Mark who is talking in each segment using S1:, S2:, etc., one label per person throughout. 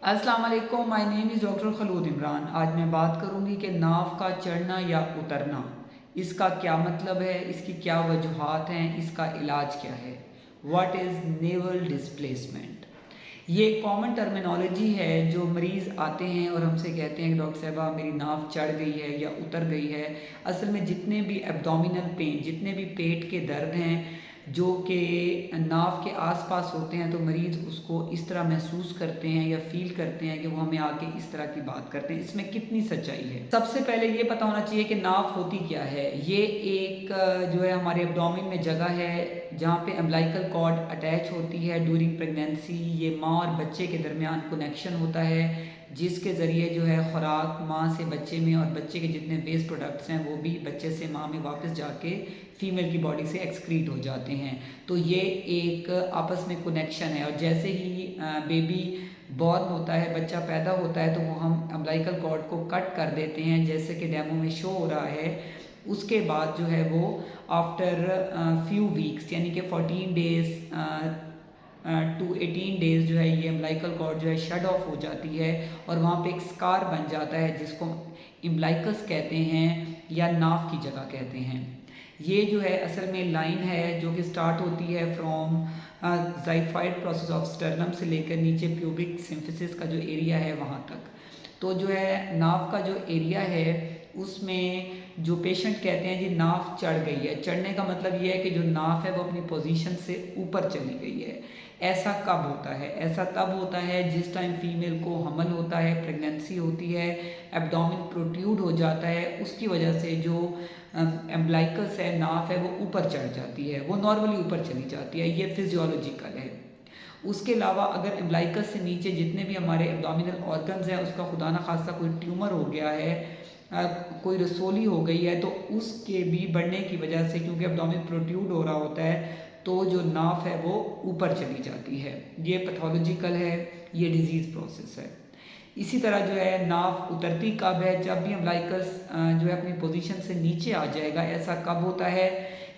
S1: अस्सलाम वालेकुम, my name is doctor Khalood Imran. आज मैं बात करूंगी कि नाव का चढ़ना या उतरना, इसका क्या मतलब है, इसकी क्या वजूहात हैं, इसका इलाज क्या है। What is naval displacement. ये कॉमन टर्मिनोलॉजी है जो मरीज़ आते हैं और हमसे कहते हैं कि डॉक्टर साहबा मेरी नाव चढ़ गई है या उतर गई है। असल में जितने भी एब्डोमिनल पेन, जितने भी पेट के दर्द हैं जो कि नाव के आसपास होते हैं, तो मरीज़ उसको इस तरह महसूस करते हैं या फ़ील करते हैं कि वो हमें आके इस तरह की बात करते हैं। इसमें कितनी सच्चाई है? सबसे पहले ये पता होना चाहिए कि नाव होती क्या है। ये एक जो है हमारे एब्डोमेन में जगह है जहाँ पे अम्बिलिकल कॉर्ड अटैच होती है ड्यूरिंग प्रेगनेंसी। ये माँ और बच्चे के दरमियान कनेक्शन होता है जिसके ज़रिए जो है खुराक माँ से बच्चे में और बच्चे के जितने वेस्ट प्रोडक्ट्स हैं वो भी बच्चे से माँ में वापस जाके फीमेल की बॉडी से एक्सक्रीट हो जाते हैं। तो ये एक आपस में कनेक्शन है और जैसे ही बेबी बॉर्न होता है, बच्चा पैदा होता है, तो वो हम अम्बिलिकल कॉर्ड को कट कर देते हैं जैसे कि डेमो में शो हो रहा है। उसके बाद जो है वो आफ्टर फ्यू वीक्स यानी कि 14 डेज़ टू 18 डेज़ जो है ये अम्बिलिकल कॉर्ड जो है शट ऑफ हो जाती है और वहाँ पे एक स्कार बन जाता है जिसको इम्ब्लाइकस कहते हैं या नाव की जगह कहते हैं। ये जो है असल में लाइन है जो कि स्टार्ट होती है फ्रॉम ज़ाइफाइड प्रोसेस ऑफ स्टर्नम से लेकर नीचे प्यूबिक सिम्फिसिस का जो एरिया है वहाँ तक। तो जो है नाव का जो एरिया है उसमें जो पेशेंट कहते हैं जी नाव चढ़ गई है। चढ़ने का मतलब ये है कि जो नाव है वो अपनी पोजीशन से ऊपर चली गई है। ऐसा कब होता है? ऐसा तब होता है जिस टाइम फीमेल को हमल होता है, प्रेगनेंसी होती है, एब्डोमेन प्रोट्रूड हो जाता है, उसकी वजह से जो एम्ब्लाइकस है, नाव है, वो ऊपर चढ़ जाती है, वो नॉर्मली ऊपर चली जाती है। ये फिजियोलॉजिकल है। उसके अलावा अगर एम्ब्लाइकस से नीचे जितने भी हमारे एब्डोमिनल ऑर्गन्स हैं उसका खुदा न खास्ता कोई ट्यूमर हो गया है, कोई रसोली हो गई है, तो उसके भी बढ़ने की वजह से क्योंकि एब्डोमिन प्रोट्रूड हो रहा होता है तो जो नाव है वो ऊपर चली जाती है। ये पैथोलॉजिकल है, ये डिजीज़ प्रोसेस है। इसी तरह जो है नाव उतरती कब है? जब भी अम्बिलिकस जो है अपनी पोजीशन से नीचे आ जाएगा। ऐसा कब होता है?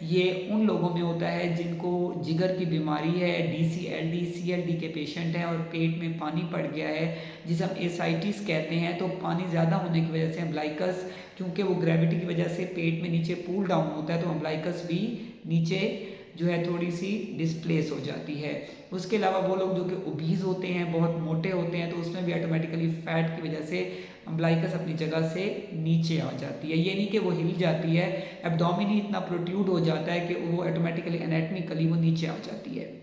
S1: ये उन लोगों में होता है जिनको जिगर की बीमारी है, DCLD CLD के पेशेंट हैं और पेट में पानी पड़ गया है जिसे हम एसाइटिस कहते हैं। तो पानी ज़्यादा होने की वजह से अम्बिलिकस, क्योंकि वो ग्रेविटी की वजह से पेट में नीचे पूल डाउन होता है, तो अम्बिलिकस भी नीचे जो है थोड़ी सी डिस्प्लेस हो जाती है। उसके अलावा वो लोग जो कि ओबीज होते हैं, बहुत मोटे होते हैं, तो उसमें भी ऑटोमेटिकली फैट की वजह से अम्बिलिकस अपनी जगह से नीचे आ जाती है। ये नहीं कि वो हिल जाती है, एब्डोमेन ही इतना प्रोट्रूड हो जाता है कि वो ऑटोमेटिकली एनाटॉमिकली वो नीचे आ जाती है।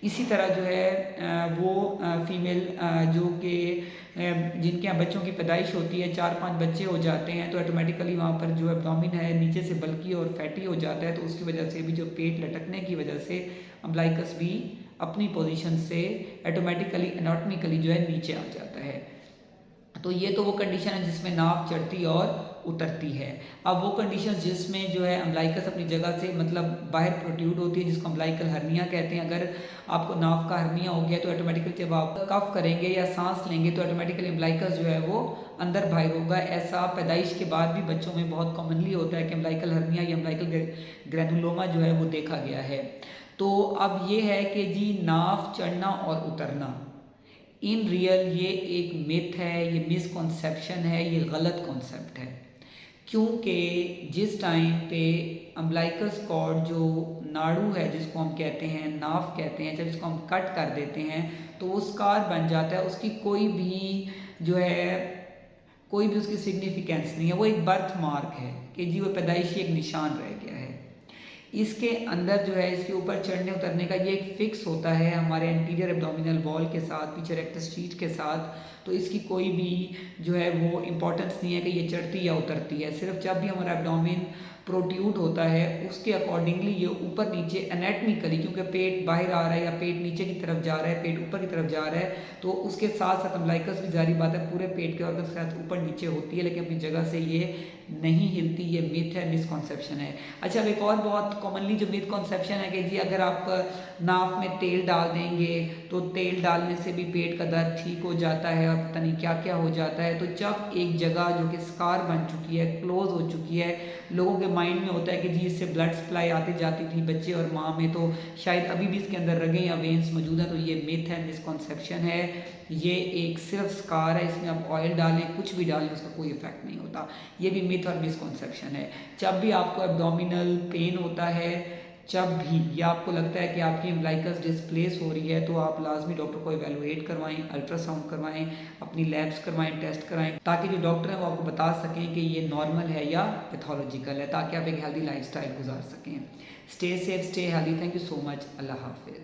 S1: इसी तरह जो है वो फीमेल जो कि जिनके यहाँ बच्चों की पैदाइश होती है, 4-5 बच्चे हो जाते हैं, तो ऑटोमेटिकली वहाँ पर जो एब्डोमेन है नीचे से बल्की और फैटी हो जाता है, तो उसकी वजह से भी जो पेट लटकने की वजह से अम्बिलिकस भी अपनी पोजीशन से ऑटोमेटिकली एनाटॉमिकली जो है नीचे आ जाता है। तो ये तो वो कंडीशन है जिसमें नाव चढ़ती और उतरती है। अब वो कंडीशन जिसमें जो है अम्बिलिकस अपनी जगह से मतलब बाहर प्रोट्रूड होती है जिसको अम्बिलिकल हर्निया कहते हैं। अगर आपको नाव का हर्निया हो गया तो ऑटोमेटिकली जब आप कफ करेंगे या सांस लेंगे तो ऑटोमेटिकली अम्बिलिकस जो है वो अंदर बाहर होगा। ऐसा पैदाइश के बाद भी बच्चों में बहुत कॉमनली होता है कि अम्बिलिकल हर्निया या अम्बिलिकल ग्रैनुलोमा जो है वो देखा गया है। तो अब ये है कि जी नाव चढ़ना और उतरना इन रियल ये एक मिथ है, ये मिसकॉन्सेप्शन है, ये गलत कॉन्सेप्ट है। क्योंकि जिस टाइम पे अम्बिलिकस कॉर्ड जो नाड़ू है जिसको हम कहते हैं, नाव कहते हैं, जब इसको हम कट कर देते हैं तो वो स्कार बन जाता है। उसकी कोई भी जो है कोई भी उसकी सिग्निफिकेंस नहीं है, वो एक बर्थ मार्क है कि जी वो पैदाइशी एक निशान रह गया है। इसके अंदर जो है इसके ऊपर चढ़ने उतरने का ये एक फिक्स होता है हमारे एंटीरियर एब्डोमिनल वॉल के साथ, पीछे रेक्टस शीट के साथ। तो इसकी कोई भी जो है वो इम्पोर्टेंस नहीं है कि ये चढ़ती या उतरती है। सिर्फ जब भी हमारा एब्डोमिन प्रोट्रूड होता है उसके अकॉर्डिंगली ये ऊपर नीचे एनाटॉमिकली, क्योंकि पेट बाहर आ रहा है या पेट नीचे की तरफ जा रहा है, पेट ऊपर की तरफ जा रहा है, तो उसके साथ साथ अम्बिलिकस भी जारी बात है पूरे पेट के ऑर्गन के साथ ऊपर नीचे होती है, लेकिन अपनी जगह से ये नहीं हिलती। ये मिथ है, मिसकॉन्सेप्शन है। अच्छा, अब एक और बहुत कॉमनली जो मिथ कॉन्सेप्शन है कि जी अगर आप नाक में तेल डाल देंगे तो तेल डालने से भी पेट का दर्द ठीक हो जाता है और पता नहीं क्या क्या हो जाता है। तो जब एक जगह जो कि स्कार बन चुकी है, क्लोज हो चुकी है, लोगों के माइंड में होता है कि जी इससे ब्लड सप्लाई आती जाती थी बच्चे और माँ में, तो शायद अभी भी इसके अंदर रगें या वेंस मौजूद हैं, तो ये मिथ है, मिसकॉन्सेप्शन है। ये एक सिर्फ स्कार है, इसमें आप ऑयल डालें, कुछ भी डालें, उसका कोई इफेक्ट नहीं होता। ये भी मिथ और मिसकॉन्सेप्शन है। जब भी आपको एब्डोमिनल पेन होता है, जब भी या आपको लगता है कि आपकी अम्बिलिकस डिस्प्लेस हो रही है, तो आप लाजमी डॉक्टर को इवेलुएट करवाएं, अल्ट्रासाउंड करवाएं, अपनी लैब्स करवाएं, टेस्ट कराएं, ताकि जो डॉक्टर हैं वो आपको बता सकें कि ये नॉर्मल है या पैथोलॉजिकल है, ताकि आप एक हेल्दी लाइफस्टाइल गुजार सकें। Stay safe, stay healthy. Thank you so much. अल्लाह हाफिज़।